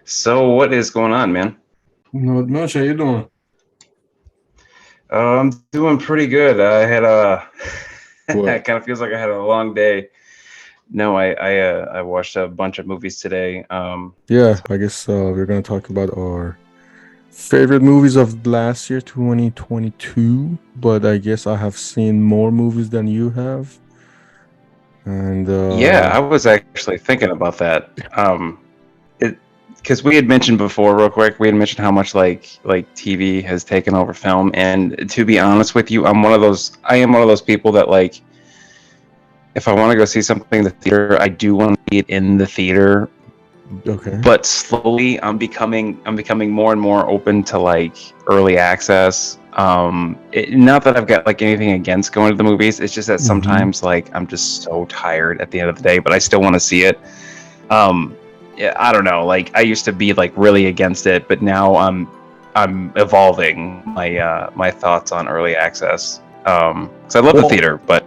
So, what is going on, man? Not much. How you doing? I'm doing pretty good. I had a. What? It kind of feels like I had a long day. No, I watched a bunch of movies today. Yeah, I guess we're gonna talk about our favorite movies of last year, 2022. But I guess I have seen more movies than you have, and Yeah, I was actually thinking about that. It because we had mentioned before, real quick, we had mentioned how much like TV has taken over film, and to be honest with you, I'm one of those. I am one of those people that like if I want to go see something in the theater, I do want to see it in the theater. okay. But slowly I'm becoming more and more open to like early access. Not that I've got like anything against going to the movies, it's just that Mm-hmm. sometimes like I'm just so tired at the end of the day, but I still want to see it. um yeah, I don't know, like I used to be like really against it, but now I'm evolving my thoughts on early access, because I love the Well, theater, but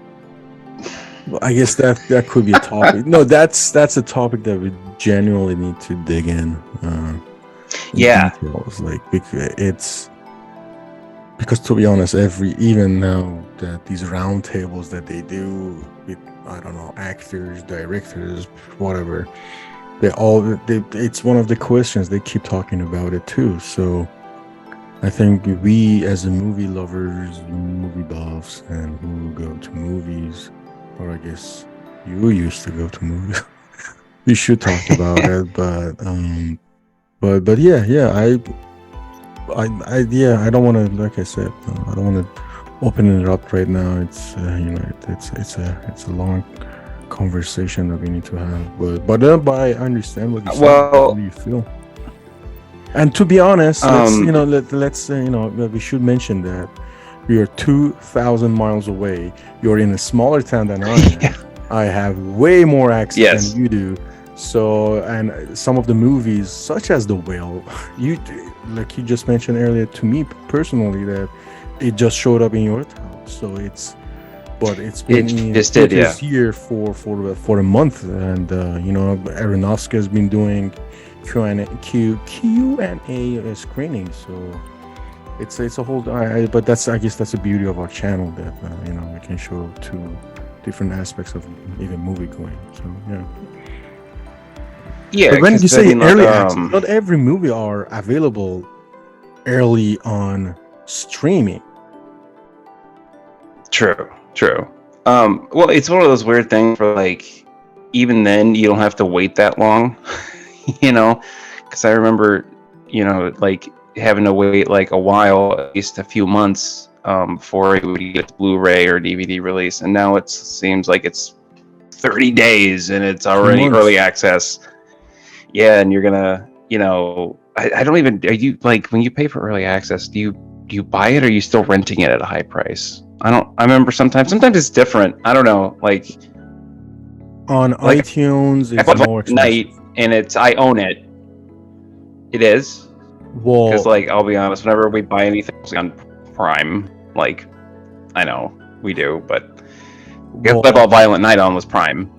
I guess that could be a topic. No, that's a topic that we genuinely need to dig in yeah. details. Like because it's because to be honest, every even now that these roundtables that they do with I don't know actors, directors, whatever, it's one of the questions they keep talking about it too. So I think we as a movie lovers, movie buffs, and who go to movies, or I guess you used to go to movies, we should talk about it. But yeah, yeah, I don't want to, like I said, I don't want to open it up right now. It's it's a long conversation that we need to have. But I understand what you're saying. What Well, do you feel? And to be honest, um let's we should mention that we are 2,000 miles away. You're in a smaller town than I am. I have way more access than yes. you do. So, and some of the movies, such as The Whale, you like you just mentioned earlier to me personally that it just showed up in your town. So but it's been It in just did, theaters yeah. here for a month, and Aronofsky has been doing Q&A screening. So it's a whole. But that's I guess that's the beauty of our channel that we can show two different aspects of even movie going. So yeah. Yeah, But when you because I say mean, like, early access, not every movie are available early on streaming. true, true. Well, it's one of those weird things for like, even then you don't have to wait that long, you know, because I remember, like having to wait like a while, at least a few months, before it would get its Blu-ray or DVD release, and now it seems like it's 30 days and it's Two already early months. access. Yeah, and you're gonna, I don't even. Are you like when you pay for early access? Do you buy it, or are you still renting it at a high price? I don't. I remember sometimes it's different. I don't know. On Like iTunes, I it's bought more Violent Night, expensive. and I own it. It is because, Well, like, I'll be honest. Whenever we buy anything on Prime, like, I know we do, but because I well, bought Violent Night on was Prime.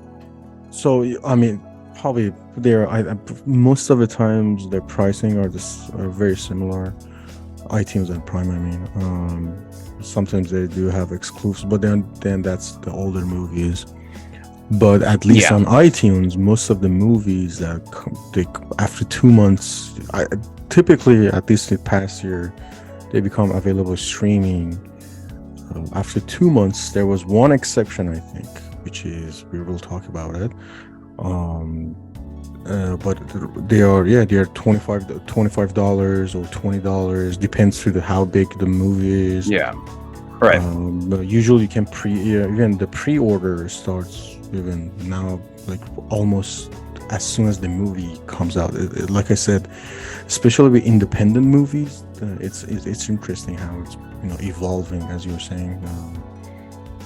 so I mean, probably there. Most of the times their pricing are very similar. iTunes and Prime, I mean. Sometimes they do have exclusives, but then that's the older movies. But at least Yeah, on iTunes, most of the movies that after 2 months, typically at least the past year, they become available streaming. After 2 months, there was one exception, I think, which is we will talk about it. Um, but they are $25 or $20, depends to how big the movie is. yeah, right. But usually you can even the pre-order starts even now, like almost as soon as the movie comes out. Like I said, especially with independent movies, it's interesting how it's evolving, as you were saying.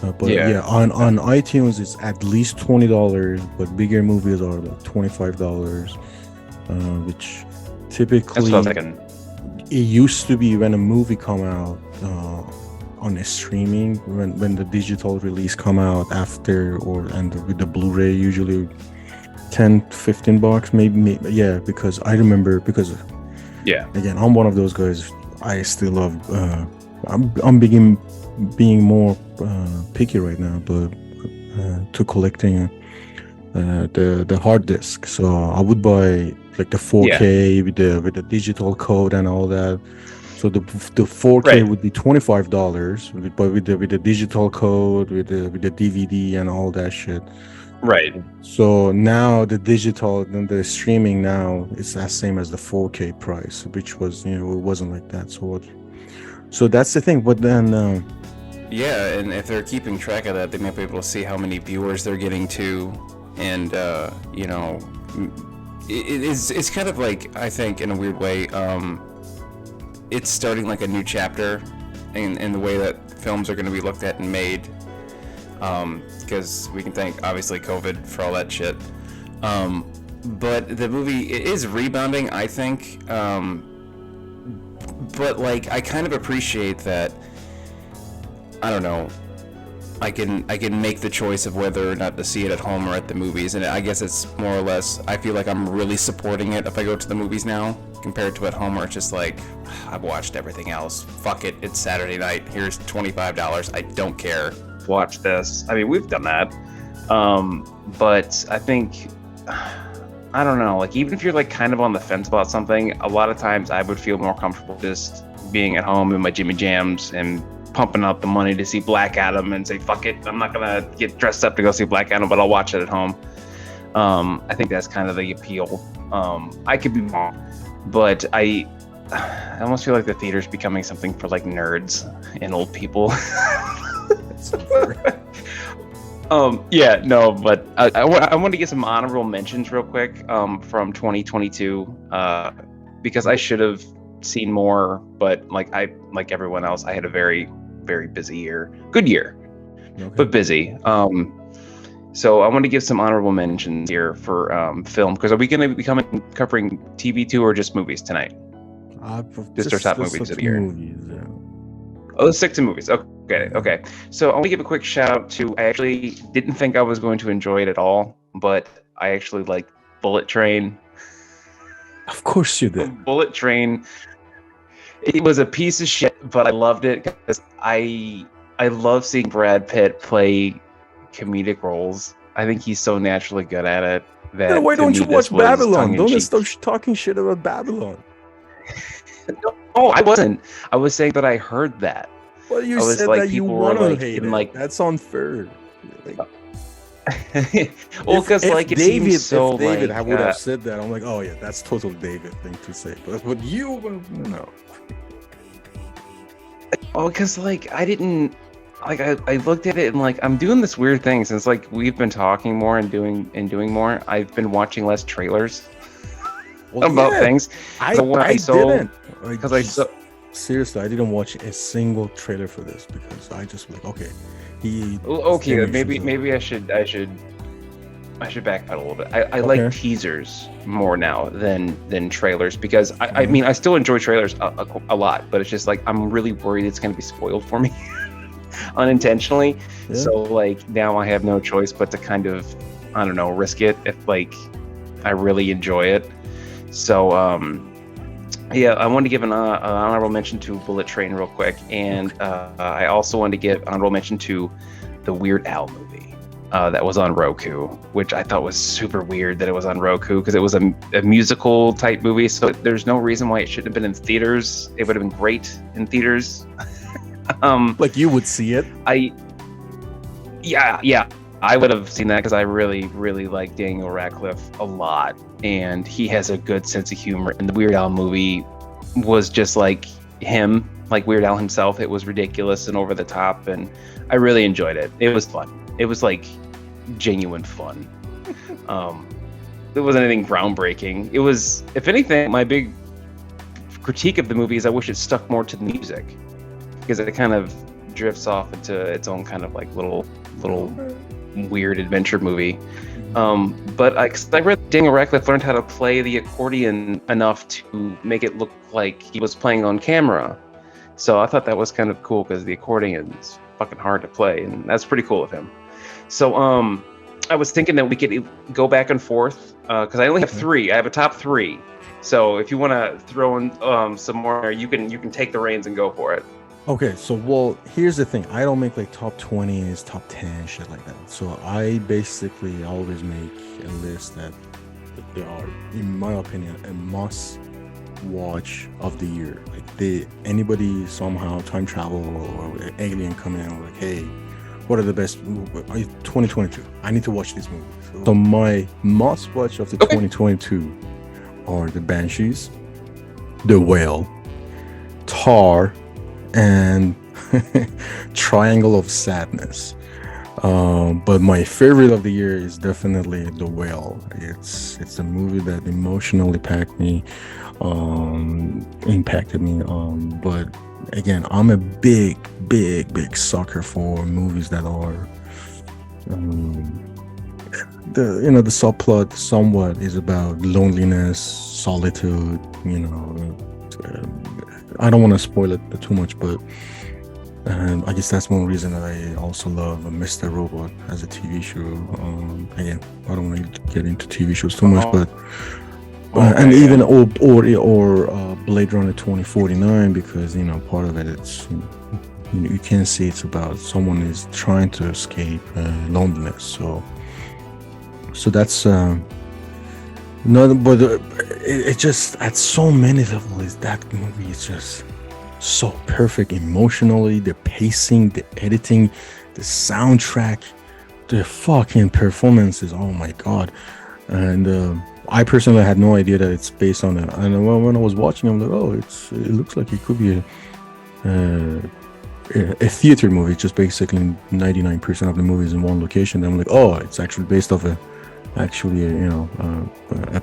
But Yeah, yeah, on iTunes it's at least $20, but bigger movies are like $25, which that's what I was typically thinking. it used to be when a movie come out on a streaming, when the digital release come out after, or and with the Blu-ray usually $10-15 maybe, yeah, because I remember, because Yeah. again, I'm one of those guys. I still love I'm being more picky right now, but to collecting the hard disk. So I would buy like the 4K with the digital code and all that. So the 4K Right. would be $25, but with the digital code, with the DVD and all that shit. Right. So now the digital and the streaming now is the same as the 4K price, which was, it wasn't like that. So that's the thing. But then Yeah, and if they're keeping track of that, they might be able to see how many viewers they're getting to, and it's kind of like, I think, in a weird way, it's starting like a new chapter in the way that films are going to be looked at and made, because we can thank obviously COVID for all that shit, but the movie is rebounding, I think, but like I kind of appreciate that. I don't know, I can make the choice of whether or not to see it at home or at the movies, and I guess it's more or less, I feel like I'm really supporting it if I go to the movies now compared to at home, where it's just like, I've watched everything else, fuck it, it's Saturday night, here's $25, I don't care, watch this. I mean, we've done that, but I think, I don't know, like even if you're like kind of on the fence about something, a lot of times I would feel more comfortable just being at home in my Jimmy Jams and pumping out the money to see Black Adam and say, fuck it, I'm not gonna get dressed up to go see Black Adam, but I'll watch it at home. I think that's kind of the appeal. I could be wrong, but I almost feel like the theater's becoming something for like nerds and old people. Yeah, no, but I want to get some honorable mentions real quick from 2022, because I should have seen more, but like everyone else, I had a very, very busy year. Good year, okay, but busy. So I want to give some honorable mentions here for film, because are we going to be covering TV too, or just movies tonight? Just our top movies of the year. Movies, yeah. Oh, let's stick to movies. Okay. So I want to give a quick shout out to, I actually didn't think I was going to enjoy it at all, but I actually liked Bullet Train. Of course you did. Bullet Train. It was a piece of shit, but I loved it because I love seeing Brad Pitt play comedic roles. I think he's so naturally good at it. That why don't you watch Babylon? Don't stop talking shit about Babylon. No, I wasn't. I was saying that I heard that. Well, you said like, that you want to hate it. Like, that's unfair. Like, well, because like it David, seems so if David, like, I would have said that. I'm like, oh yeah, that's total David thing to say. But you, no. Oh, because like I didn't. Like I looked at it and like I'm doing this weird thing since like we've been talking more and doing more. I've been watching less trailers about things. I didn't, because I saw. Seriously, I didn't watch a single trailer for this because I just like, okay, maybe I should backpedal a little bit. I like teasers more now than trailers, because I mean I still enjoy trailers a lot, but it's just like I'm really worried it's going to be spoiled for me unintentionally. Yeah. So like now I have no choice but to kind of, I don't know, risk it if like I really enjoy it. So yeah, I wanted to give an honorable mention to Bullet Train real quick, and I also wanted to give honorable mention to the Weird Al movie that was on Roku, which I thought was super weird that it was on Roku, because it was a musical type movie, so there's no reason why it shouldn't have been in theaters. It would have been great in theaters. Like you would see it. Yeah, I would have seen that, because I really, really like Daniel Radcliffe a lot, and he has a good sense of humor. And the Weird Al movie was just like him, like Weird Al himself. It was ridiculous and over the top, and I really enjoyed it. It was fun. It was like genuine fun. It wasn't anything groundbreaking. It was, if anything, my big critique of the movie is I wish it stuck more to the music, because it kind of drifts off into its own kind of like little weird adventure movie. But I read Daniel Radcliffe learned how to play the accordion enough to make it look like he was playing on camera. So I thought that was kind of cool, because the accordion's fucking hard to play, and that's pretty cool of him. So I was thinking that we could go back and forth because I only have three. I have a top three. So if you want to throw in some more, you can take the reins and go for it. Okay, so well, here's the thing. I don't make like top 20s, top 10, shit like that. So I basically always make a list that they are, in my opinion, a must watch of the year. Like anybody somehow time travel or alien come in like, hey, what are the best 2022? I need to watch this movie. So my must watch of the 2022 are The Banshees, The Whale, Tar, and Triangle of Sadness. But my favorite of the year is definitely The Whale. It's a movie that emotionally impacted me. But again, I'm a big sucker for movies that are the subplot somewhat is about loneliness, solitude. I don't want to spoil it too much, but I guess that's one reason I also love Mr. Robot as a TV show. Again, I don't want to get into TV shows too much, but even Blade Runner 2049, because part of it, it's you can see it's about someone is trying to escape loneliness. So that's it just at so many levels. That movie is just so perfect emotionally. The pacing, the editing, the soundtrack, the fucking performances. Oh my god! And I personally had no idea that it's based on it. And when I was watching, I'm like, oh, it looks like it could be a theater movie. Just basically 99% of the movies in one location. And I'm like, oh, it's actually based off a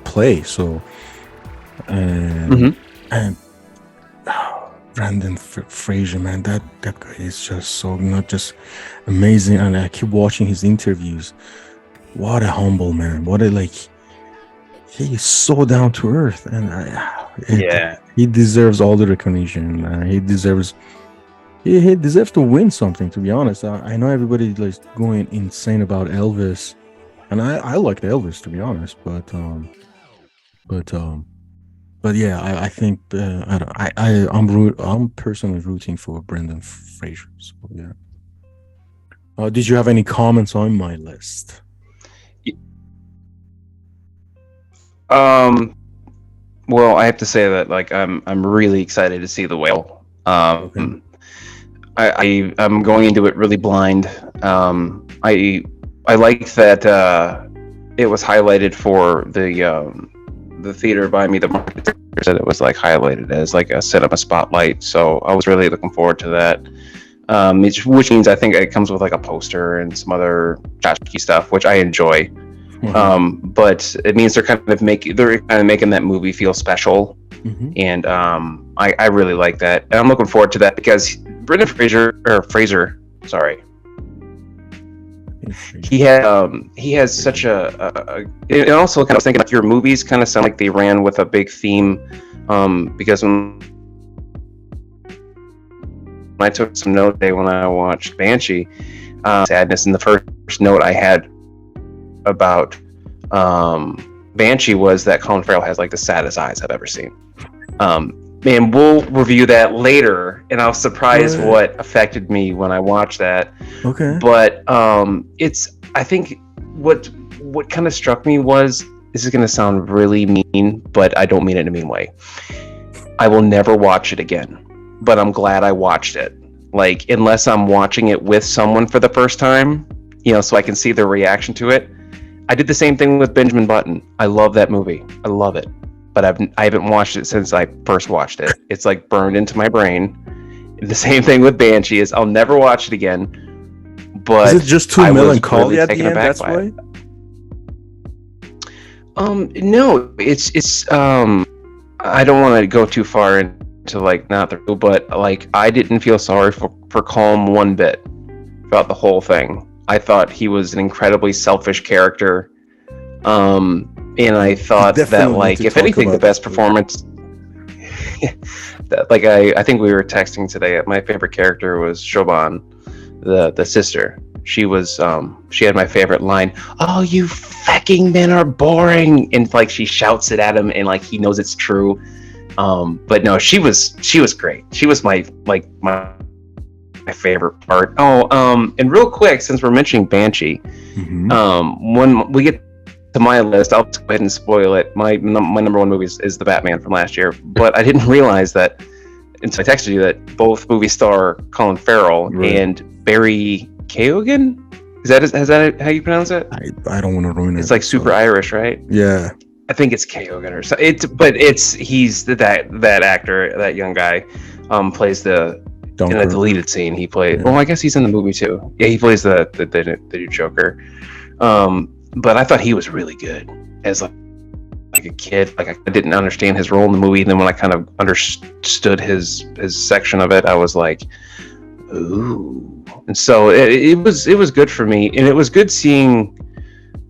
play. So and Brandon Fraser, man, that guy is just so not just amazing. And I keep watching his interviews. What a humble man. He is so down to earth, and he deserves all the recognition. He deserves to win something. To be honest, I know everybody like going insane about Elvis, and I liked Elvis, to be honest, but yeah, I think I'm personally rooting for Brendan Fraser. So yeah. Did you have any comments on my list? Well, I have to say that I'm really excited to see The Whale. I'm going into it really blind. I like that it was highlighted for the theater by me. The marketer said it was highlighted as a cinema spotlight. So I was really looking forward to that. Which means I think it comes with a poster and some other tchotchke stuff, which I enjoy. But it means they're kind of making that movie feel special, and I really like that, and I'm looking forward to that because Brendan Fraser, sorry, he has such a and also kind of thinking your movies kind of sound like they ran with a big theme, because when I took some notes when I watched Banshee, sadness, and the first note I had about Banshee was that Colin Farrell has the saddest eyes I've ever seen. And we'll review that later, and I'll surprise what affected me when I watched that. Okay. But I think what kind of struck me was, this is going to sound really mean, but I don't mean it in a mean way. I will never watch it again, but I'm glad I watched it. Unless I'm watching it with someone for the first time, so I can see their reaction to it. I did the same thing with Benjamin Button. I love that movie. I love it. But I haven't watched it since I first watched it. It's burned into my brain. And the same thing with Banshee is I'll never watch it again. But is it just too melancholy at the end? That's why? No, it's I don't want to go too far into not the but I didn't feel sorry for Colm one bit throughout the whole thing. I thought he was an incredibly selfish character, and I thought that if anything, the best performance. I think we were texting today. My favorite character was Shoban, the sister, She was she had my favorite line. Oh, you fucking men are boring, and like she shouts it at him, and like he knows it's true. But no, she was great. She was my favorite part. Oh, and real quick, since we're mentioning Banshee, when we get to my list, I'll just go ahead and spoil it. My number one movie is the Batman from last year, but I didn't realize that, and so I texted you that both movie star Colin Farrell and Barry Keoghan. Is that how you pronounce it? I don't want to ruin it. It's like super Irish, right? Yeah. I think it's Keoghan or so. He's that actor, that young guy, plays the in a deleted scene. He played. Yeah. Well, I guess he's in the movie too. Yeah, he plays the new Joker. But I thought he was really good as like a kid. Like I didn't understand his role in the movie, and then when I kind of understood his section of it, I was like, ooh. And so it was good for me, and it was good seeing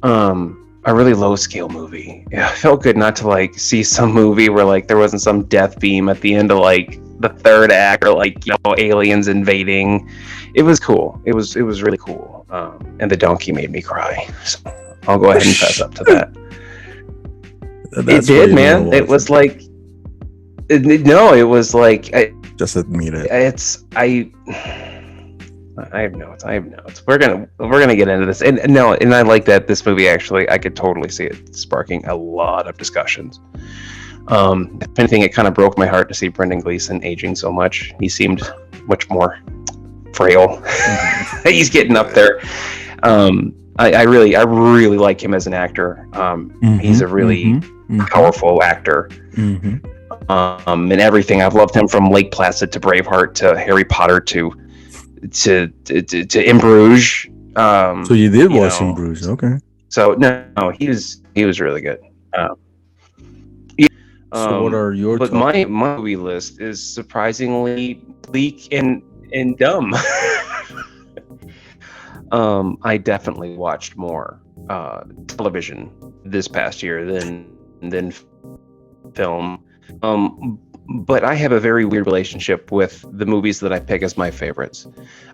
a really low scale movie. Yeah, it felt good not to like see some movie where like there wasn't some death beam at the end of like the third act, or like, you know, aliens invading. It was cool. It was really cool. And the donkey made me cry. So I'll go ahead and fess up to that. It did, man. It was like it was like just admit it. I have notes. We're gonna get into this, and I like that this movie actually. I could totally see it sparking a lot of discussions. If anything, it kind of broke my heart to see Brendan Gleeson aging so much. He seemed much more frail. He's getting up there. I really like him as an actor. He's a really powerful actor. And everything. I've loved him from Lake Placid to Braveheart to Harry Potter to In Bruges. So you did watch In Bruges, okay? So no, he was really good. So what are your? But my movie list is surprisingly bleak and dumb. I definitely watched more television this past year than film. But I have a very weird relationship with the movies that I pick as my favorites.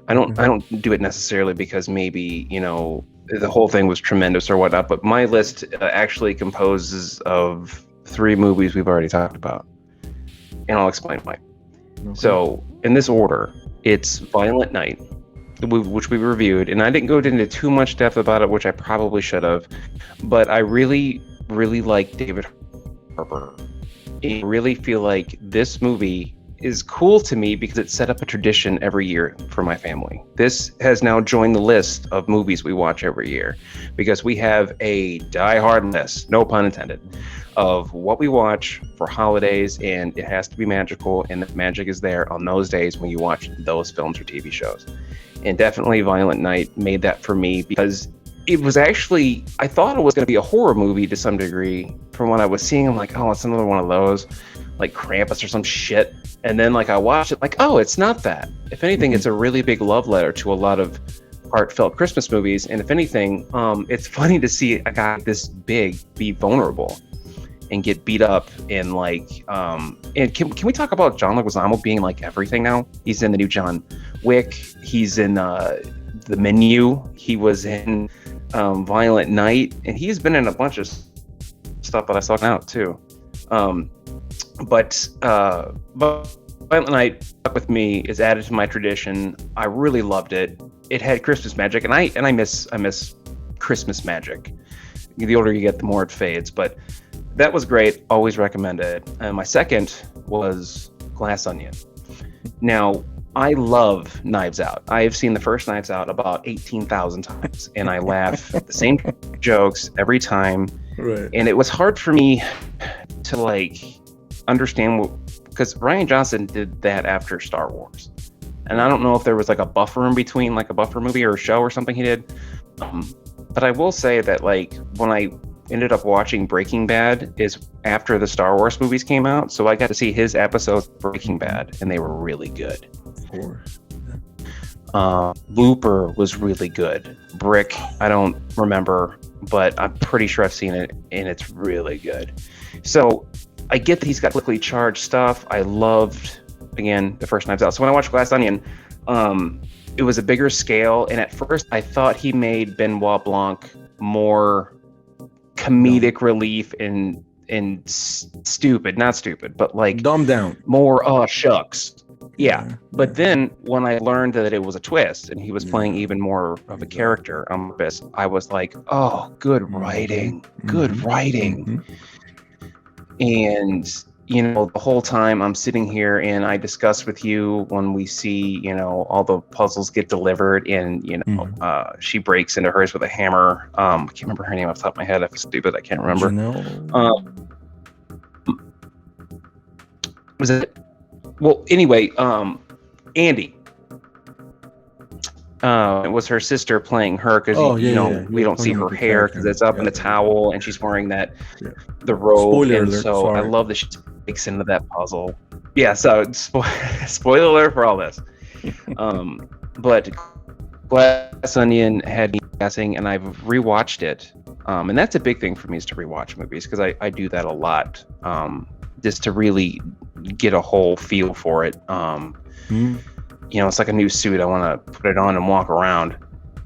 I don't do it necessarily because maybe, you know, the whole thing was tremendous or whatnot, but my list actually composes of 3 movies we've already talked about. And I'll explain why. Okay. So, in this order, it's Violent Night, which we reviewed, and I didn't go into too much depth about it, which I probably should have, but I really, really like David Harbour. I really feel like this movie is cool to me because it set up a tradition every year for my family. This has now joined the list of movies we watch every year because we have a die-hard list, no pun intended, of what we watch for holidays, and it has to be magical, and the magic is there on those days when you watch those films or TV shows. And definitely Violent Night made that for me because it was actually, I thought it was going to be a horror movie to some degree. From what I was seeing, I'm like, oh, it's another one of those, like Krampus or some shit. And then like I watched it, like, oh, it's not that. If anything, it's a really big love letter to a lot of heartfelt Christmas movies. And if anything, it's funny to see a guy this big be vulnerable and get beat up, and like, and can we talk about John Leguizamo being like everything now? He's in the new John Wick. He's in The Menu. He was in Violent Night, and he's been in a bunch of stuff that I saw out too. But Violent Night stuck with me, is added to my tradition. I really loved it. It had Christmas magic, and I miss Christmas magic. The older you get, the more it fades. But that was great. Always recommend it. And my second was Glass Onion. Now, I love Knives Out. I have seen the first Knives Out about 18,000 times, and I laugh at the same jokes every time. Right. And it was hard for me to like understand because Rian Johnson did that after Star Wars, and I don't know if there was like a buffer in between, like a buffer movie or a show or something he did. But I will say that like when I ended up watching Breaking Bad is after the Star Wars movies came out, so I got to see his episodes of Breaking Bad, and they were really good. Of course. Looper was really good. Brick, I don't remember, but I'm pretty sure I've seen it, and it's really good. So I get that he's got politically charged stuff. I loved, again, the first Knives Out. So when I watched Glass Onion, it was a bigger scale, and at first I thought he made Benoit Blanc more comedic relief and stupid, not stupid, but like dumbed down. More shucks. Yeah. But then when I learned that it was a twist and he was playing even more of a character on purpose, I was like, oh, good writing. Good writing. And you know, the whole time I'm sitting here and I discuss with you when we see, you know, all the puzzles get delivered and, you know, she breaks into hers with a hammer. I can't remember her name off the top of my head. I'm stupid. I can't remember. Was it? Well, anyway, Andy. It was her sister playing her because we don't see her hair because it's up in a towel and she's wearing that the robe. Spoiler alert, so sorry. I love that she breaks into that puzzle. Yeah, so spoiler alert for all this. But Glass Onion had me guessing, and I've rewatched it. And that's a big thing for me is to rewatch movies because I do that a lot, just to really get a whole feel for it. You know, it's like a new suit. I want to put it on and walk around.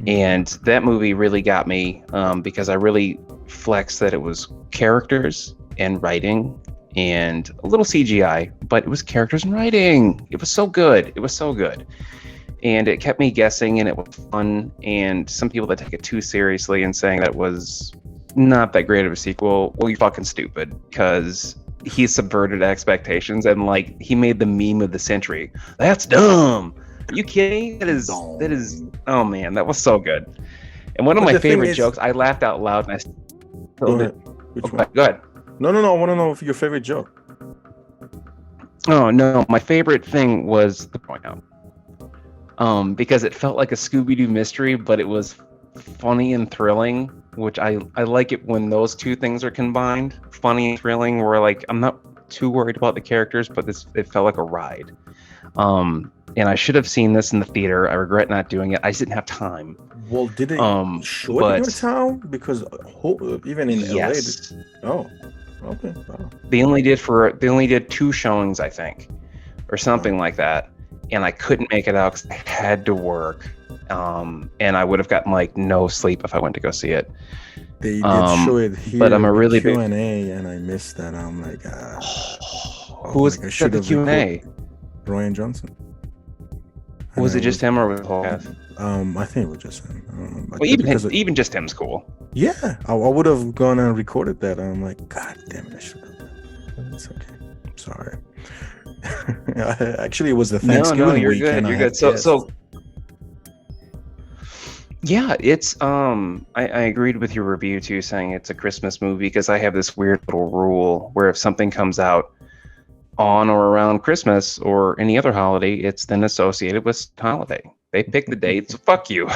And that movie really got me because I really flexed that it was characters and writing and a little CGI, but it was characters and writing. It was so good. It was so good. And it kept me guessing and it was fun. And some people that take it too seriously and saying that it was not that great of a sequel, well, you're fucking stupid because he subverted expectations and like he made the meme of the century. That's dumb. Are you kidding? That is oh man, that was so good. And one of my favorite jokes, I laughed out loud and I go ahead. Which one? Go ahead. No, I want to know if your favorite joke. Oh no, my favorite thing was the point out. Because it felt like a Scooby-Doo mystery, but it was funny and thrilling, which I like it when those two things are combined. Funny and thrilling, where like I'm not too worried about the characters, but it felt like a ride. And I should have seen this in the theater. I regret not doing it. I just didn't have time. Well, did it show it in your town? Because even in LA. Oh, okay. Wow. They only did 2 showings, I think, or something like that. And I couldn't make it out because I had to work. And I would have gotten like no sleep if I went to go see it. They did show it here, but I'm a really Q&A, and I missed that. I'm like, who was the Q&A? Ryan Johnson. Was it just him or was it the whole cast? I think it was just him. Well, even just him's cool. Yeah, I would have gone and recorded that. I'm like, God damn it, I should have. It's okay. I'm sorry. Actually, it was the Thanksgiving you're weekend. You're good. So yeah, it's I agreed with your review too, saying it's a Christmas movie because I have this weird little rule where if something comes out on or around Christmas or any other holiday, it's then associated with holiday. They pick the date, so fuck you.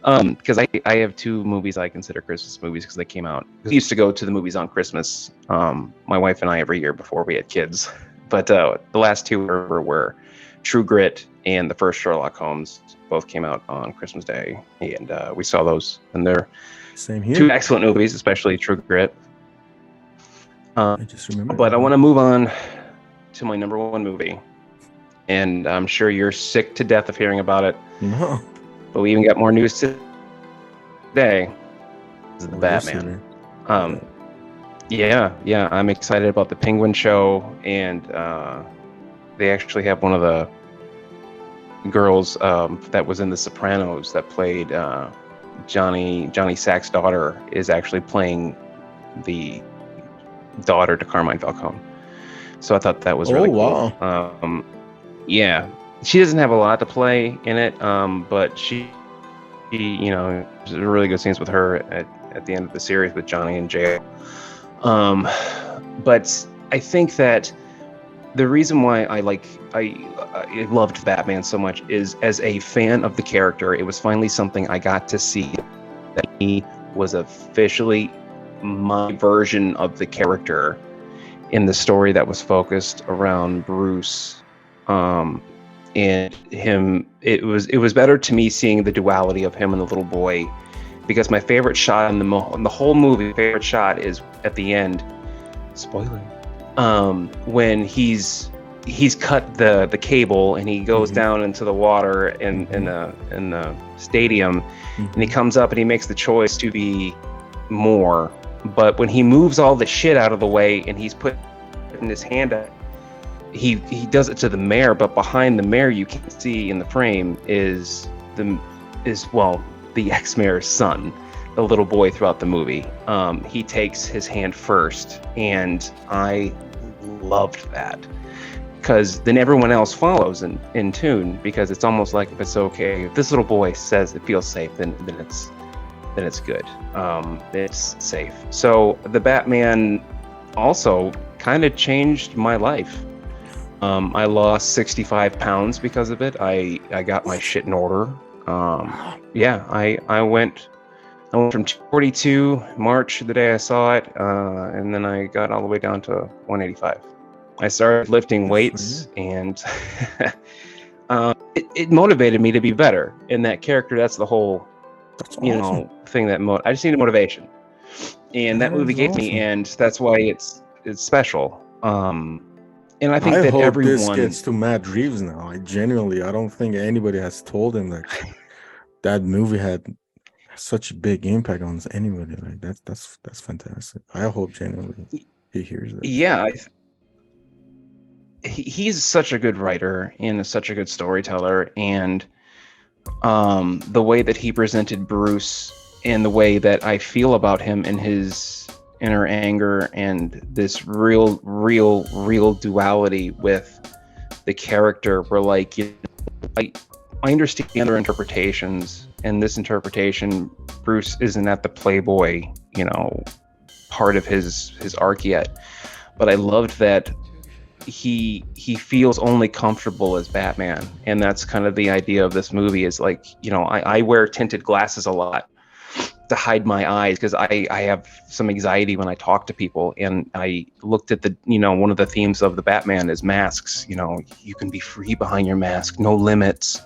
Because I have 2 movies I consider Christmas movies because they came out. We used to go to the movies on Christmas, my wife and I, every year before we had kids. But the last 2 were True Grit and the first Sherlock Holmes. Both came out on Christmas Day, and we saw those, and they're same here. 2 excellent movies, especially True Grit. I just remember. But I want to move on to my number 1 movie, and I'm sure you're sick to death of hearing about it. No. But we even got more news today. This is the Batman. Yeah, I'm excited about the Penguin show, and they actually have one of the girls that was in The Sopranos that played Johnny Sack's daughter is actually playing the daughter to Carmine Falcone. So I thought that was really cool. Wow. Yeah, she doesn't have a lot to play in it, but she there's really good scenes with her at the end of the series with Johnny in jail. But I think that the reason why I loved Batman so much is as a fan of the character, it was finally something I got to see that he was officially my version of the character in the story that was focused around Bruce and him. It was better to me seeing the duality of him and the little boy, because my favorite shot in the whole movie, favorite shot is at the end, spoiler, when he's he's cut the cable and he goes down into the water in the stadium, and he comes up and he makes the choice to be more. But when he moves all the shit out of the way and he's putting his hand up, he does it to the mayor, but behind the mayor you can see in the frame is the ex-mayor's son, the little boy throughout the movie. He takes his hand first, and I loved that, because then everyone else follows in tune, because it's almost like, if it's okay, if this little boy says it feels safe, then it's good. It's safe. So the Batman also kind of changed my life. I lost 65 pounds because of it. I got my shit in order. I went from 242 March, the day I saw it, and then I got all the way down to 185. I started lifting weights, and it motivated me to be better in that character. That's the whole, thing that I just needed motivation, and that movie gave me, and that's why it's special. And I think that hope everyone this gets to Matt Reeves now. I don't think anybody has told him that that movie had such a big impact on anybody. Like that's fantastic. I hope genuinely he hears that. Yeah, he's such a good writer and such a good storyteller, and the way that he presented Bruce and the way that I feel about him and his inner anger and this real duality with the character, where, like, I understand their interpretations, and this interpretation, Bruce isn't at the Playboy, part of his arc yet, but I loved that he feels only comfortable as Batman, and that's kind of the idea of this movie. Is like, I wear tinted glasses a lot to hide my eyes, because I have some anxiety when I talk to people, and I looked at the one of the themes of the Batman is masks. You can be free behind your mask, no limits,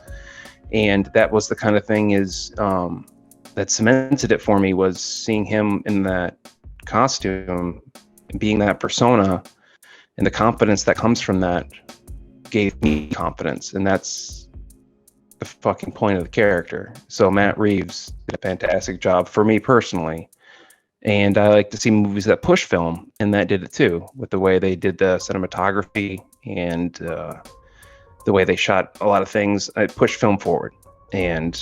and that was the kind of thing that cemented it for me, was seeing him in that costume, being that persona, and the confidence that comes from that gave me confidence, and that's the fucking point of the character. So Matt Reeves did a fantastic job for me personally, and I like to see movies that push film, and that did it too, with the way they did the cinematography and the way they shot a lot of things. It pushed film forward, and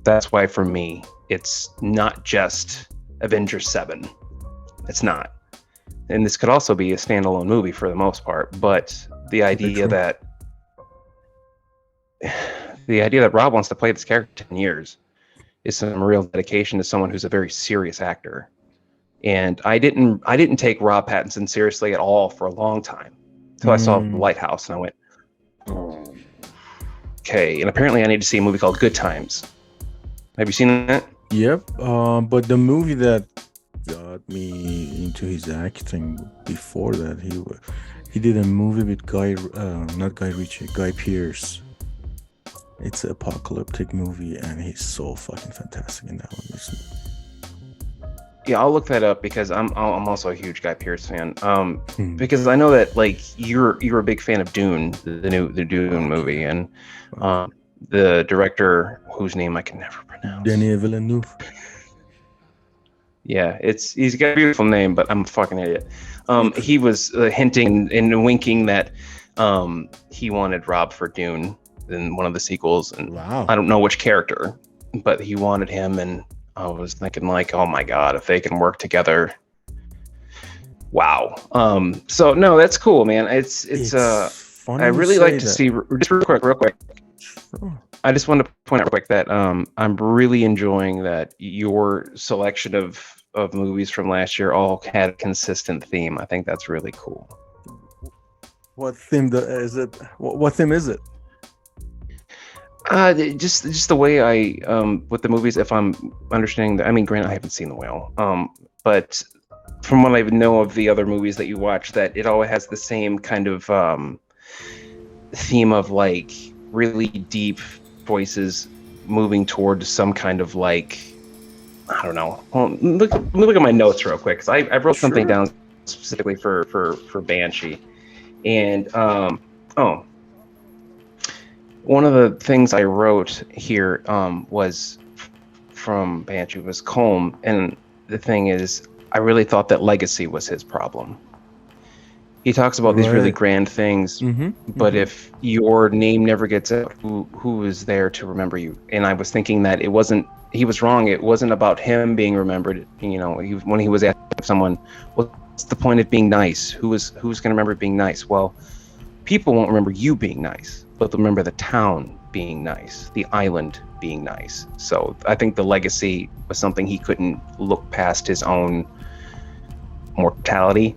that's why for me it's not just Avengers 7. It's not. And this could also be a standalone movie for the most part, but the idea that Rob wants to play this character 10 years is some real dedication to someone who's a very serious actor. And I didn't take Rob Pattinson seriously at all for a long time, until I saw Lighthouse, and I went, okay. And apparently I need to see a movie called Good Times. Have you seen that? Yep. But the movie that got me into his acting before that, he did a movie with Guy Pearce. It's an apocalyptic movie, and he's so fucking fantastic in that one. Yeah, I'll look that up, because I'm also a huge Guy Pearce fan. Because I know that, like, you're a big fan of Dune, the Dune movie, and the director, whose name I can never pronounce. Denis Villeneuve. Yeah, he's got a beautiful name, but I'm a fucking idiot. He was hinting and winking that he wanted Rob for Dune in one of the sequels, and wow. I don't know which character, but he wanted him, and I was thinking, like, oh my god, if they can work together, wow. So no, that's cool, man. It's I really like to see, just real quick. Sure. I just wanted to point out real quick that I'm really enjoying that your selection of movies from last year all had a consistent theme. I think that's really cool. What theme is it? What theme is it? Just the way I with the movies, if I'm understanding that. I mean, granted, I haven't seen The Whale, but from what I know of the other movies that you watch, that it always has the same kind of theme of, like, really deep voices moving towards some kind of, like, I don't know. Well, let me look at my notes real quick, because I wrote something down specifically for Banshee, And oh, one of the things I wrote here was from Banshee was Colm, and the thing is, I really thought that legacy was his problem. He talks about these really Right. grand things, Mm-hmm. but Mm-hmm. if your name never gets out, who is there to remember you? And I was thinking that it wasn't. He was wrong. It wasn't about him being remembered. When he was asking someone, "What's the point of being nice? Who's going to remember being nice?" Well, people won't remember you being nice, but they'll remember the town being nice, the island being nice. So I think the legacy was something he couldn't look past his own mortality,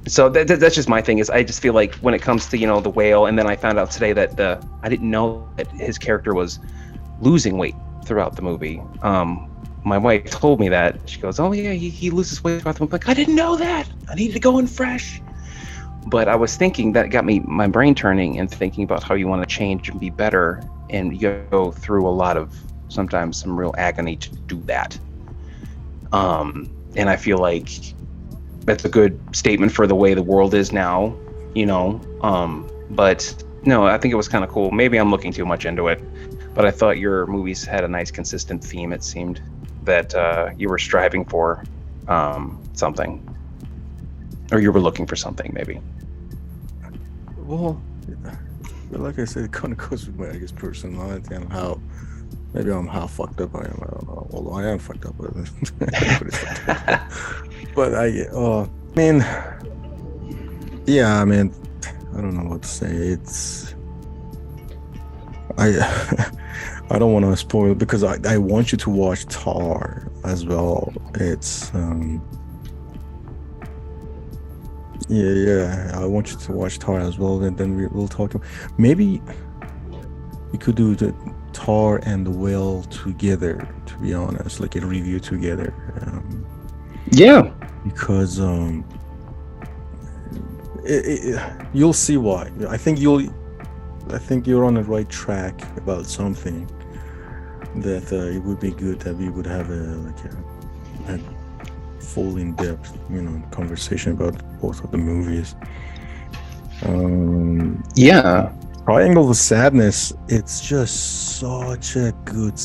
So that's just my thing. Is I just feel like when it comes to the whale, and then I found out today that I didn't know that his character was losing weight throughout the movie. My wife told me that. She goes, "Oh yeah, he loses weight throughout the movie." I'm like, I didn't know that. I needed to go in fresh. But I was thinking that got my brain turning and thinking about how you want to change and be better, and you go through a lot of sometimes some real agony to do that. And I feel like that's a good statement for the way the world is now, But no, I think it was kind of cool. Maybe I'm looking too much into it, but I thought your movies had a nice consistent theme. It seemed that you were striving for something, or you were looking for something, maybe. Well, like I said, it kind of goes with my, I guess, personality and how maybe I'm how fucked up I am. I don't know. Although I am fucked up, but everybody's fucked up. But man, yeah, I mean, I don't know what to say. It's I I don't want to spoil it because I want you to watch Tar as well. It's yeah, I want you to watch Tar as well, and then we'll talk. Maybe we could do the Tar and the Whale together. To be honest, like a review together. Yeah. Because you'll see why. I think you're on the right track about something that it would be good that we would have a full in-depth conversation about both of the movies. Yeah. Triangle of Sadness, it's just such a good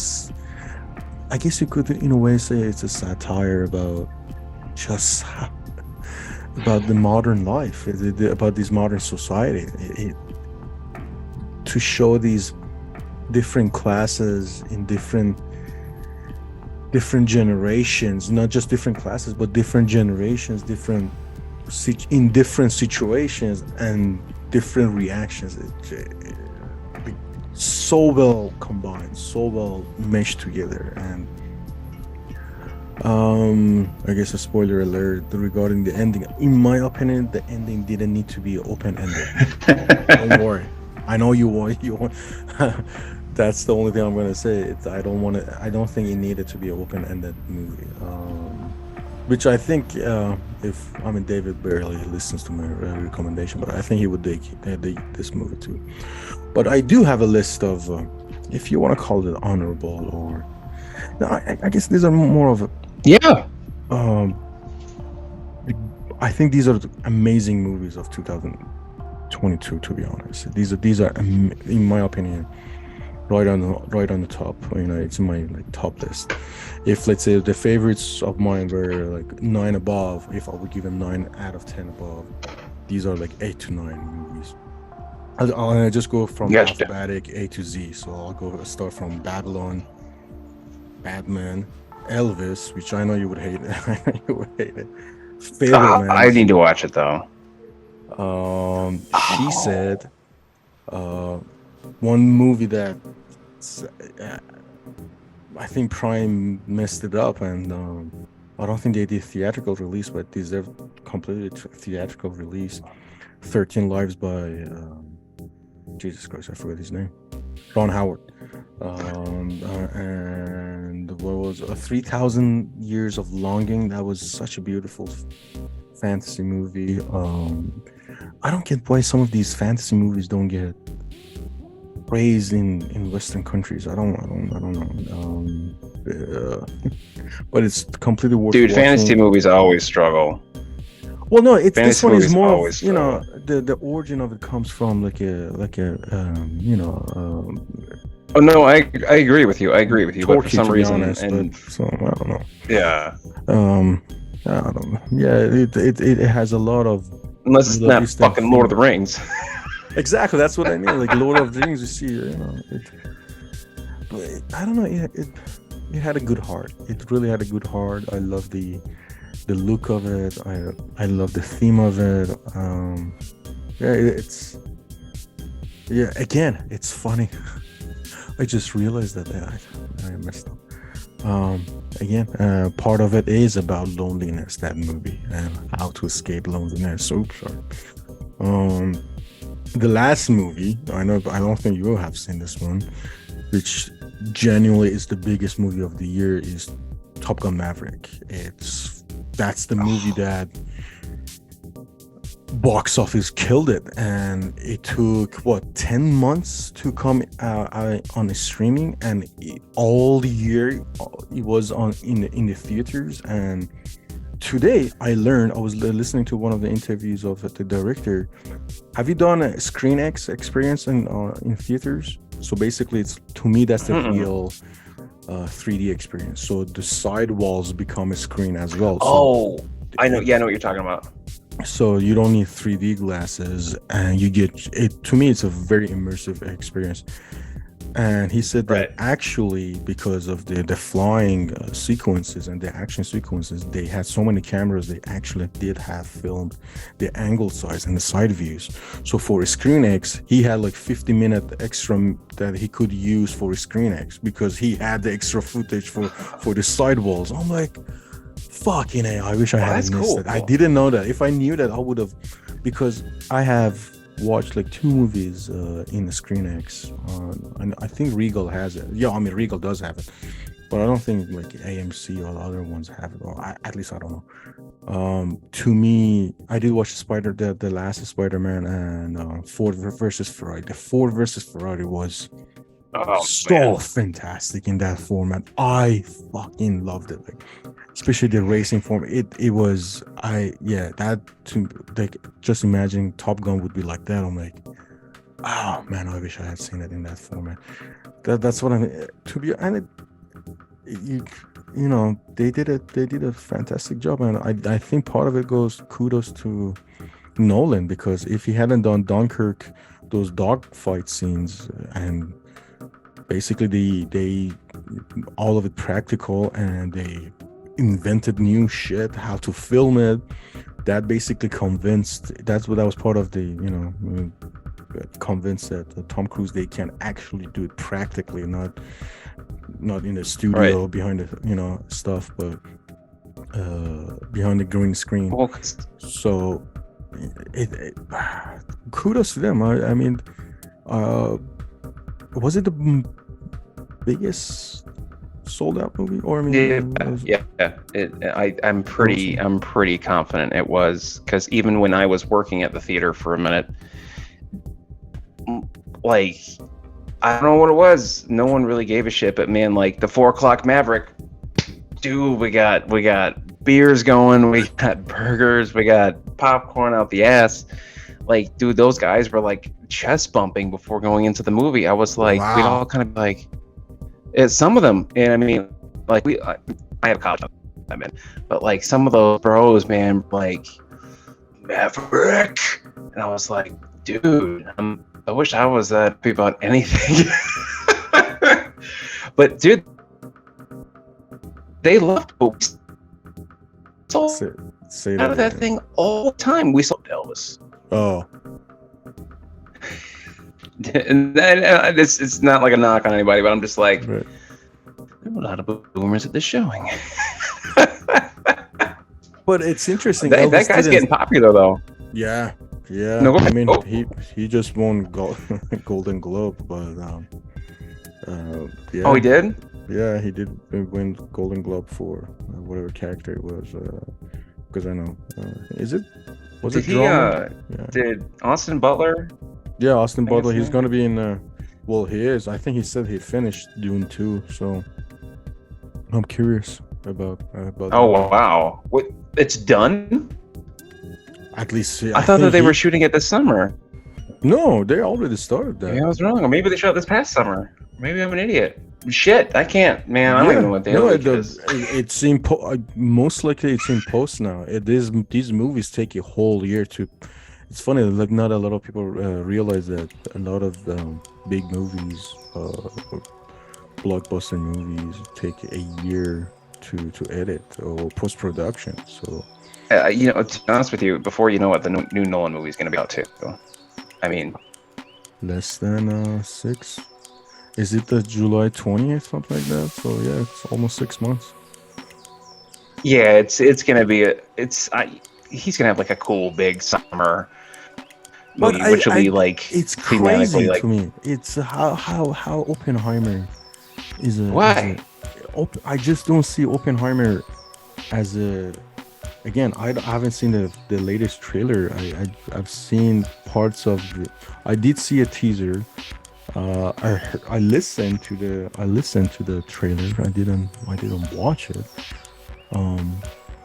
I guess you could in a way say it's a satire about just about the modern life, about this modern society, to show these different classes in different generations, not just different classes but different generations, in different situations and different reactions. So well combined, so well meshed together. And I guess a spoiler alert regarding the ending. In my opinion, the ending didn't need to be open-ended. Don't worry, I know you want that's the only thing I'm gonna say. I don't think it needed to be an open-ended movie, which I think David barely listens to my recommendation, but I think he would dig this movie too. But I do have a list of if you want to call it honorable, or no, I guess these are more of a I think these are the amazing movies of 2022, to be honest. These are in my opinion right on the top. It's in my top list. If let's say the favorites of mine were like 9 above, if I would give them 9 out of 10 above, these are like 8 to 9 movies. I'll just go from alphabetic A to Z. So I'll start from Babylon, Batman, Elvis, which I know you would hate it. I know you would hate it. I need to watch it though. She Said, one movie that I think Prime messed it up, and I don't think they did theatrical release, but deserved completely theatrical release. 13 Lives by Jesus Christ, I forgot his name. Ron Howard. And what was 3,000 Years of Longing? That was such a beautiful fantasy movie. I don't get why some of these fantasy movies don't get praised in Western countries. I don't know. But it's completely worth watching. Fantasy movies always struggle. Well, no, it's this Fantasy one is movies more of, always you know, struggle. the origin of it comes from like a you know, Oh no, I agree with you. I agree with you. But for Turkey, some to be reason, honest. But and so I don't know. yeah, Um, I don't know. Yeah, it has a lot of unless it's Middle not Eastern fucking Lord of theme. the Rings. Exactly, that's what I mean. Like Lord of the Rings, you see, you know, but I don't know. It had a good heart. It really had a good heart. I love the look of it. I love the theme of it. Yeah, it's yeah. Again, it's funny. I just realized that I messed up. Again, part of it is about loneliness. That movie and how to escape loneliness. So sorry. Um, the last movie I know, but I don't think you will have seen this one, which genuinely is the biggest movie of the year, is Top Gun Maverick. That's the movie that box office killed it, and it took what 10 months to come on the streaming, and all year it was on in the theaters. And today I learned, I was listening to one of the interviews of the director. Have you done a Screen X experience in theaters? So basically, it's, to me, that's the real 3D experience. So the side walls become a screen as well. Oh, I know. Yeah, I know what you're talking about. So you don't need 3D glasses, and you get it. To me, it's a very immersive experience. And he said that actually, because of the flying sequences and the action sequences, they had so many cameras, they actually did have filmed the angle size and the side views. So for a Screen X, he had like 50-minute extra that he could use for a Screen X, because he had the extra footage for the sidewalls. I'm like, fucking A, I wish I hadn't missed it. I didn't know that. If I knew that, I would have, because I have watched like 2 movies in the Screen X. And I think Regal has it. Yeah, I mean Regal does have it, but I don't think like AMC or the other ones have it. Or at least I don't know. To me, I did watch the last Spider-Man and Ford versus Ferrari. The Ford versus Ferrari was so fantastic in that format. I fucking loved it. Like, especially the racing form. It was that, to like, just imagine Top Gun would be like that. I'm like, oh man, I wish I had seen it in that format. That's what I'm to be. And you know, they did a fantastic job, and I think part of it goes kudos to Nolan, because if he hadn't done Dunkirk, those dogfight scenes, and basically they all of it practical, and they invented new shit how to film it, that basically convinced, that was part of the, you know, convinced that Tom Cruise, they can actually do it practically, not in the studio behind the, you know, stuff, but behind the green screen. So it kudos to them. I mean, was it the biggest sold out movie? Or I mean, I'm pretty confident it was, because even when I was working at the theater for a minute, like, I don't know what it was, no one really gave a shit, but man, like the 4:00 Maverick, dude, we got beers going, we got burgers, we got popcorn out the ass. Like, dude, those guys were like chest bumping before going into the movie. I was like, we'd all kind of like, some of them, and I mean, like, I have college, I mean, but like some of those bros, man, like Maverick, and I was like, dude, I wish I was happy about anything. But dude, they loved it. Sold out of that thing all the time. We sold Elvis. Oh. And then it's not like a knock on anybody, but I'm just like, there were a lot of boomers at this showing. But it's interesting. That guy's getting popular though. Yeah. No, I mean, he just won Golden Globe, but yeah. Oh, he did? Yeah, he did win Golden Globe for whatever character it was. Because I know, Did Austin Butler? Yeah, Austin Butler. He's gonna be in. Well, he is. I think he said he finished Dune 2. So I'm curious about. Oh wow! What? It's done? At least I thought that they were shooting it this summer. No, they already started that. Maybe I was wrong, or maybe they shot this past summer. Maybe I'm an idiot. Shit, I can't, man. I don't even know what the hell it is. It's in most likely it's in post now. These movies take a whole year to. It's funny, like not a lot of people realize that a lot of big movies, blockbuster movies, take a year to edit or post production. So, to be honest with you, before you know what, the new Nolan movie is going to be out too. So, I mean, less than 6. Is it the July 20th, something like that? So yeah, it's almost 6 months. Yeah, it's gonna be he's gonna have like a cool big summer movie, which will be like it's crazy to me. It's how Oppenheimer is a. Why? I just don't see Oppenheimer as a. Again, I haven't seen the latest trailer. I've seen parts of I did see a teaser. I listened to the trailer. I didn't watch it.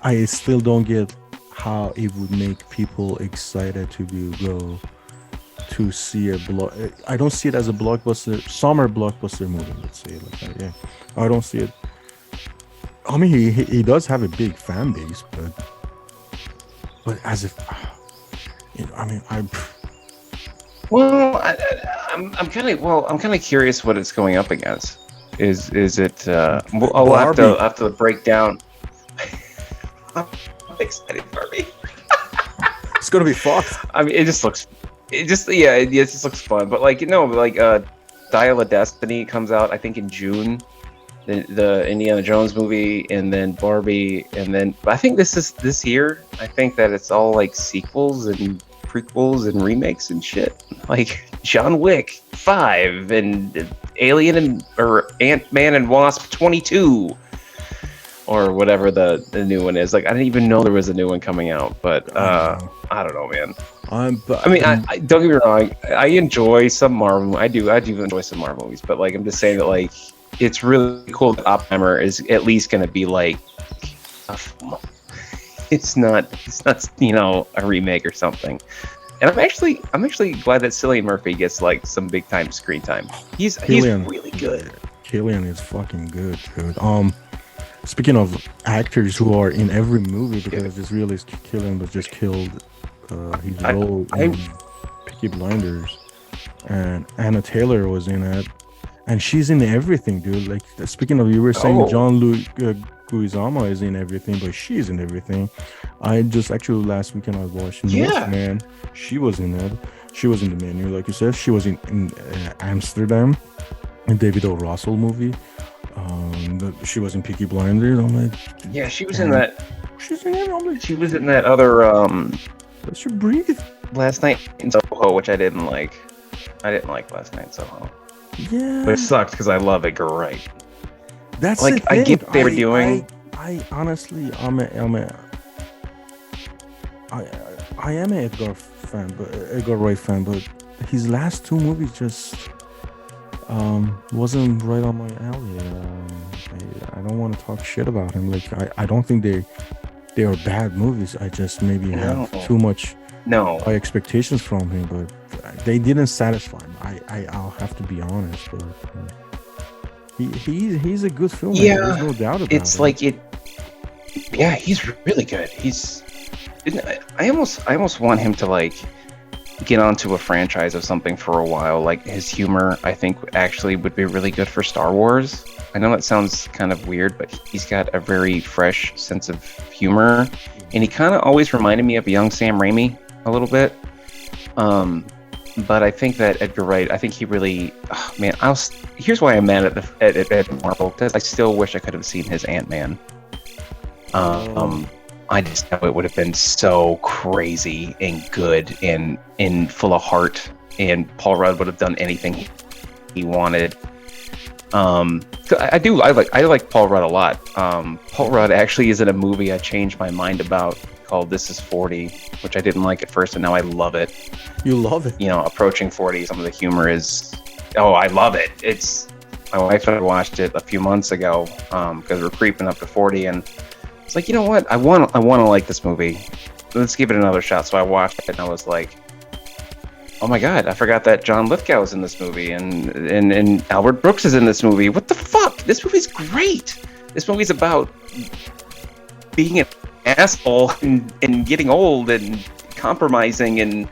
I still don't get how it would make people excited to go to see I don't see it as a summer blockbuster movie. Let's say it like that. Yeah, I don't see it. I mean, he does have a big fan base, but as if Well, I'm kind of curious what it's going up against. Is it? I'll have to break down. I'm excited, Barbie. It's gonna be fucked. I mean, it just looks fun. But Dial of Destiny comes out, I think, in June. The Indiana Jones movie, and then Barbie, and then I think this year. I think that it's all like sequels and prequels and remakes and shit, like John Wick 5 and Alien or Ant-Man and Wasp 22 or whatever the new one is. Like, I didn't even know there was a new one coming out, but I don't know, man. I don't get me wrong, I enjoy some Marvel. I do enjoy some Marvel movies, but like I'm just saying that like it's really cool that Oppenheimer is at least going to be like it's not a remake or something. And I'm actually glad that Cillian Murphy gets like some big time screen time. He's really good. Cillian is fucking good, dude. Speaking of actors who are in every movie, because this really Cillian was just killed his role in Peaky Blinders, and Anna Taylor was in it, and she's in everything, dude. Like, speaking of, you were saying John Leguizamo is in everything, but she's in everything. I just actually last weekend I watched Northman. She was in it. She was in The Menu, like you said. She was in Amsterdam, in David O. Russell movie. She was in Peaky Blinders. I'm like, yeah, she was in that. She's in it. I'm like, she was in that other. Let you breathe. Last Night in Soho, which I didn't like. I didn't like Last Night in Soho. Yeah, but it sucked because I love Edgar Wright. That's like I get what they were doing. I honestly, I am an Edgar Wright fan, but his last 2 movies just wasn't right on my alley. I don't want to talk shit about him. Like, I don't think they are bad movies. I just maybe have too much high expectations from him, but they didn't satisfy me. I'll have to be honest, but he's a good filmmaker. Yeah, there's no doubt about it. It's like it. Yeah, he's really good. I almost want him to like get onto a franchise of something for a while. Like, his humor, I think, actually would be really good for Star Wars. I know that sounds kind of weird, but he's got a very fresh sense of humor, and he kind of always reminded me of young Sam Raimi a little bit. But I think that Edgar Wright, I think he really, here's why I'm mad at Marvel, because I still wish I could have seen his Ant-Man. I just know it would have been so crazy and good and full of heart, and Paul Rudd would have done anything he wanted. I like Paul Rudd a lot. Paul Rudd actually is in a movie I changed my mind about called This Is 40, which I didn't like at first, and now I love it. You love it? Approaching 40, some of the humor is, I love it. It's, my wife and I watched it a few months ago because we're creeping up to 40, and it's like, you know what? I want to like this movie. let's give it another shot. So I watched it and I was like, oh my god, I forgot that John Lithgow is in this movie, and Albert Brooks is in this movie. What the fuck? This movie's great. This movie's about being an asshole and getting old and compromising, and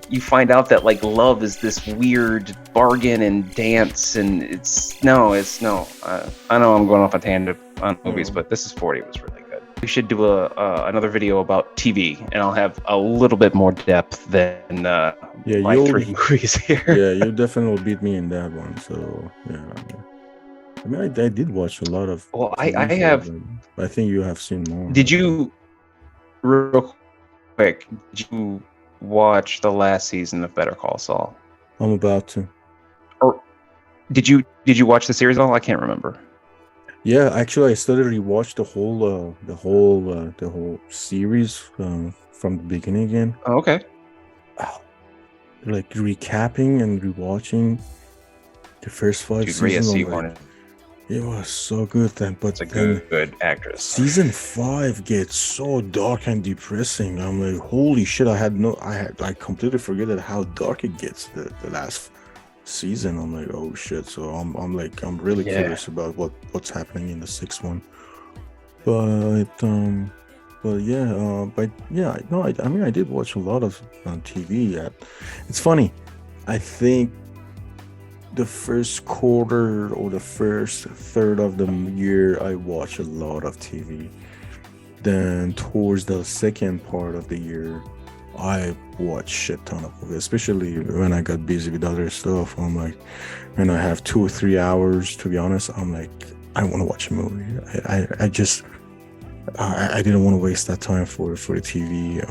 you find out that like love is this weird bargain and dance, and it's no. I know I'm going off a tangent on movies, but This Is 40 was really good. We should do another video about TV, and I'll have a little bit more depth than my 3 movies here. Yeah, you definitely will beat me in that one. So yeah, I mean, I did watch a lot of. Well, I have. I think you have seen more. Did you, real quick? Did you watch the last season of Better Call Saul? I'm about to. Or did you watch the series at all? I can't remember. Yeah, actually, I started to rewatch the whole series from the beginning again. Oh, okay. Like recapping and rewatching the first 5 seasons. It was so good then, but it's a good actress. Season 5 gets so dark and depressing. I'm like, holy shit! I completely forget how dark it gets. The last season, I'm like, oh shit. So I'm really curious about what's happening in the 6th one. I mean, I did watch a lot of TV. It's funny. I think the first quarter or the first third of the year, I watch a lot of TV. Then towards the second part of the year, I watch shit ton of movies, especially when I got busy with other stuff. I'm like, when I have 2 or 3 hours, to be honest, I'm like, I want to watch a movie. I didn't want to waste that time for the TV.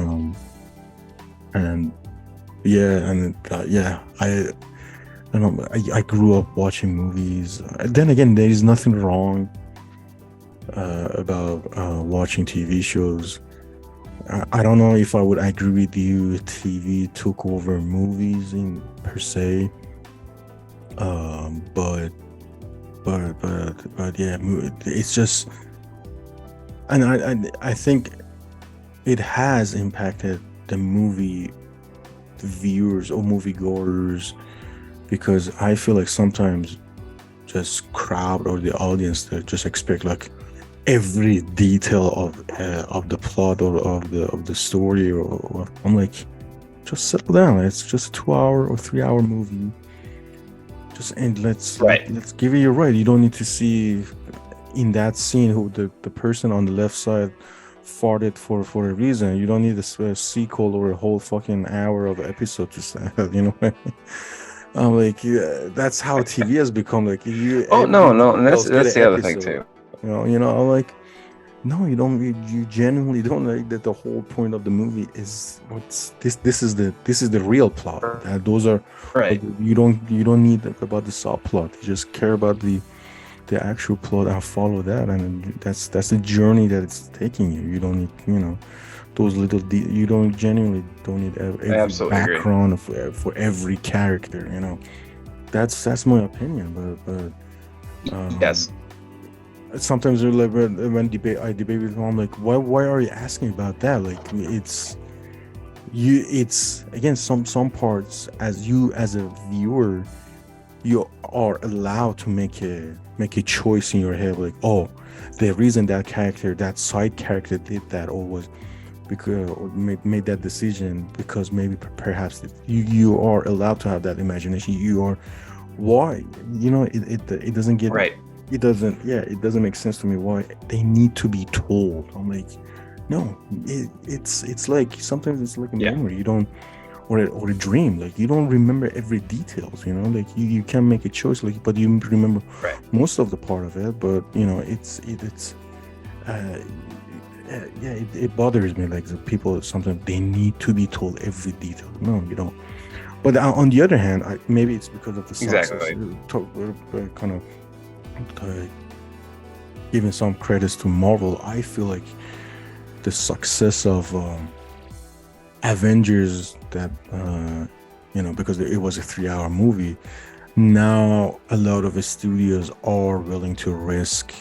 I grew up watching movies. Then again, there is nothing wrong about watching TV shows. I don't know if I would agree with you. TV took over movies in per se, but yeah, it's just, and I think it has impacted the movie viewers or moviegoers, because I feel like sometimes just crowd or the audience that just expect like every detail of the plot or of the story, or I'm like, just settle down. It's just a 2-hour or 3-hour movie. Let's give it your right. You don't need to see in that scene who the person on the left side farted for a reason. You don't need a sequel or a whole fucking hour of episode to say, you know. I'm like, that's how TV has become. Like, no, and that's the other thing too. You know, I'm like, no, you don't. You genuinely don't like that. The whole point of the movie is what's this. This is the real plot. Those are right. You don't need about the subplot. You just care about the actual plot and follow that, and that's the journey that it's taking you. You don't need, those little you don't genuinely don't need every background for every character. That's my opinion, but yes. Sometimes like when I debate with them, I'm like, why are you asking about that? Like, it's again, some parts as a viewer, you are allowed to make a choice in your head, like, oh, the reason that side character did that or was because or made that decision because maybe perhaps you are allowed to have that imagination. You are why it doesn't get right. It doesn't make sense to me why they need to be told. I'm like, no, it's like sometimes it's like a memory. You don't, or a dream. Like, you don't remember every details. Like you can make a choice. Like, but you remember most of the part of it. But it bothers me. Like, the people sometimes they need to be told every detail. No, you don't. But on the other hand, maybe it's because of the success. We're kind of giving some credits to Marvel. I feel like the success of Avengers, that because it was a 3-hour movie, now a lot of the studios are willing to risk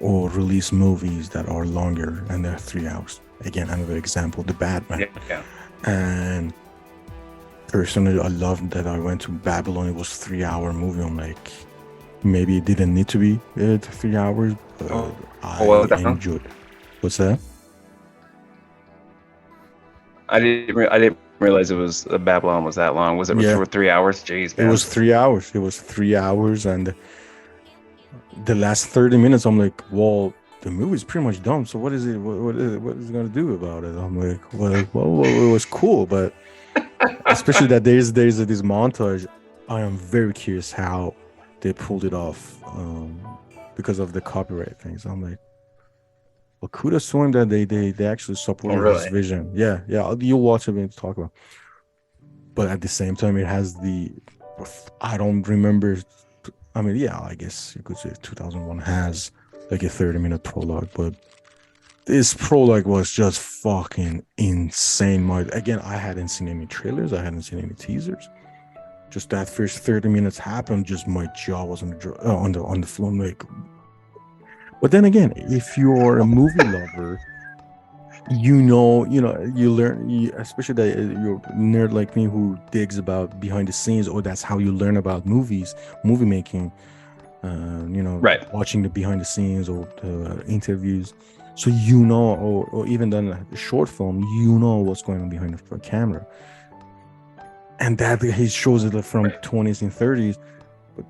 or release movies that are longer and they're 3 hours. again, another example, the Batman. Yeah. And personally, I loved that I went to Babylon. It was 3 hour movie. I'm like, maybe it didn't need to be 3 hours, but I enjoyed it. What's that? I didn't realize it was Babylon was that long. Was it for 3 hours? Jeez, man. It was 3 hours. It was 3 hours, and the last 30 minutes, I'm like, well, the movie's pretty much done. So what is it? What is it gonna do about it? I'm like, well, it was cool, but especially that there's this montage. I am very curious how they pulled it off because of the copyright things. I'm like, well, kudos to him that they actually supported his vision. Yeah, you'll watch it when you talk about. But at the same time, it has I don't remember. I mean, yeah, I guess you could say 2001 has like a 30-minute prologue, but this prologue was just fucking insane. Again, I hadn't seen any trailers, I hadn't seen any teasers. Just that first 30 minutes happened, just my jaw was on the floor. I'm like, but then again, if you're a movie lover, you learn, especially that you're a nerd like me who digs about behind the scenes, or that's how you learn about movie making. Watching the behind the scenes or the interviews, so or even then a short film, what's going on behind the camera, and that he shows it from 20s and 30s. But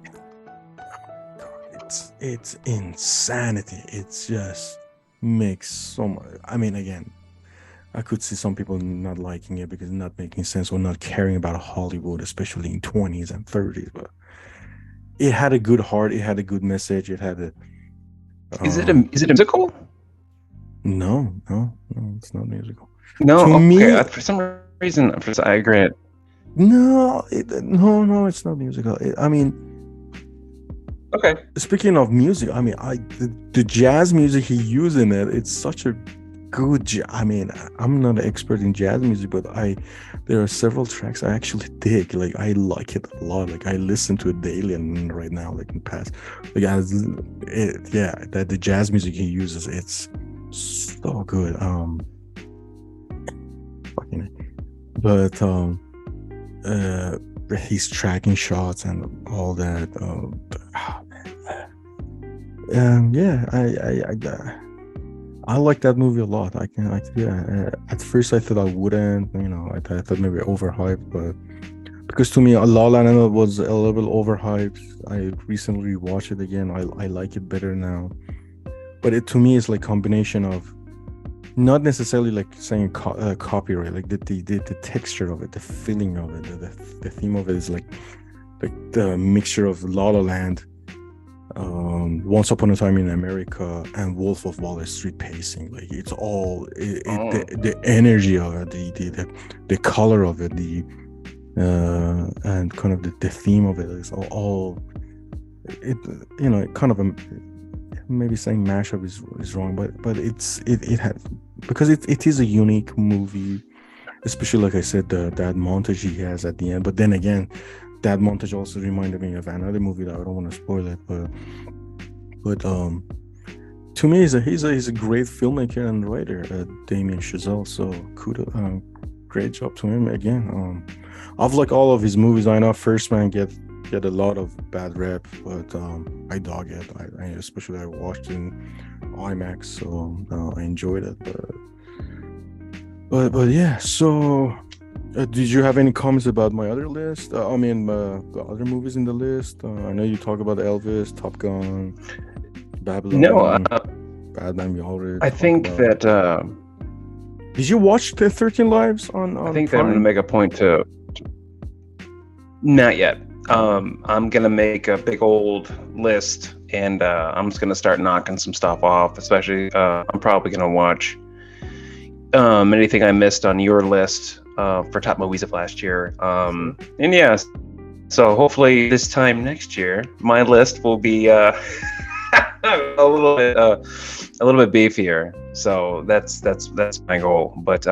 it's insanity. It's just makes so much. I mean, again, I could see some people not liking it because it's not making sense or not caring about Hollywood, especially in 20s and 30s, but it had a good heart. It had a good message. It had a. Is it a musical? No, it's not musical. No, to me, for some reason, I agree. No, it's not musical. I mean, okay. Speaking of music, I mean, the jazz music he used in it, it's such a good. I mean, I'm not an expert in jazz music, but there are several tracks I actually dig. Like, I like it a lot. Like, I listen to it daily, and right now, like in the past, like that the jazz music he uses, it's so good. But he's tracking shots and all that. I like that movie a lot. At first I thought I wouldn't, I thought maybe overhyped, but because to me La La Land was a little bit overhyped. I recently watched it again. I like it better now, but to me it's like combination of not necessarily like saying copyright, like the texture of it, the feeling of it, the theme of it is like the mixture of La La Land, Once Upon a Time in America, and Wolf of Wall Street pacing. Like, it's all the energy of it, the color of it, and kind of the theme of it is all it kind of maybe saying mashup is wrong, but it had, because it is a unique movie, especially like I said, that montage he has at the end. But then again, that montage also reminded me of another movie that I don't want to spoil it, but to me he's a great filmmaker and writer, Damien Chazelle. So kudos, great job to him again. I've liked all of his movies. I know First Man get a lot of bad rep, but I dog it. I especially I watched in IMAX, so I enjoyed it. But yeah. So, did you have any comments about my other list? The other movies in the list. I know you talk about Elvis, Top Gun, Babylon. No, Batman. We already. I think about. that. Did you watch the 13 Lives on I think Prime? that I'm gonna make a point to. Not yet. I'm gonna make a big old list, and I'm just gonna start knocking some stuff off. Especially, I'm probably gonna watch anything I missed on your list for top movies of last year. And yeah, so hopefully this time next year, my list will be a little bit beefier. So that's my goal. But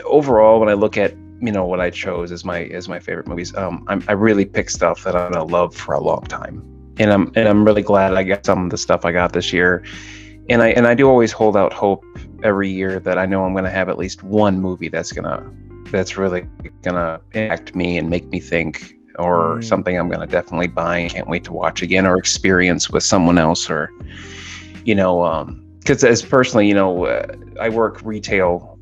overall, when I look at what I chose as my favorite movies, I really picked stuff that I'm gonna love for a long time, and I'm really glad I got some of the stuff I got this year, and I do always hold out hope every year that I know I'm going to have at least one movie that's really gonna impact me and make me think, or something I'm gonna definitely buy and can't wait to watch again or experience with someone else, or because as personally, I work retail.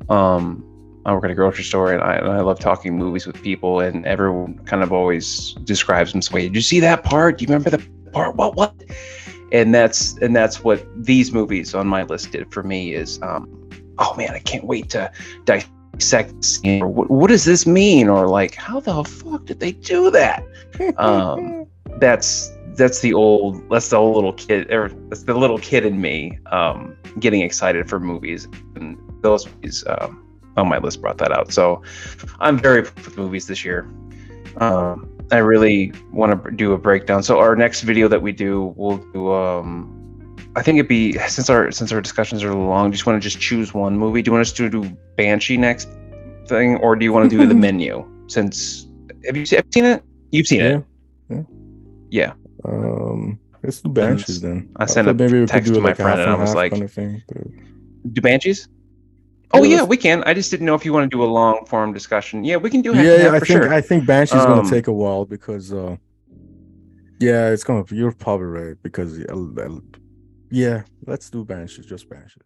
I work at a grocery store, and I love talking movies with people, and everyone kind of always describes them this way. Did you see that part? Do you remember the part? What? And that's what these movies on my list did for me. Is oh man, I can't wait to dissect the scene, or what does this mean, or like how the fuck did they do that? That's the old little kid, or that's the little kid in me getting excited for movies, and those movies on my list brought that out. So I'm very with movies this year. I really want to do a breakdown. So our next video that we do, we'll do I think it'd be, since our discussions are a little long, just want to choose one movie. Do you want us to do Banshee next thing, or do you want to do The Menu? Since have you seen it? You've seen it. Yeah. Let's do Banshees then. I sent a text to my friend, and I was like, kind of thing, do Banshees? Oh yeah, we can. I just didn't know if you want to do a long form discussion. Yeah, we can do half and half for sure. I think Banshee's is going to take a while because it's going to. You're probably right because yeah, let's do Banshees, just Banshees.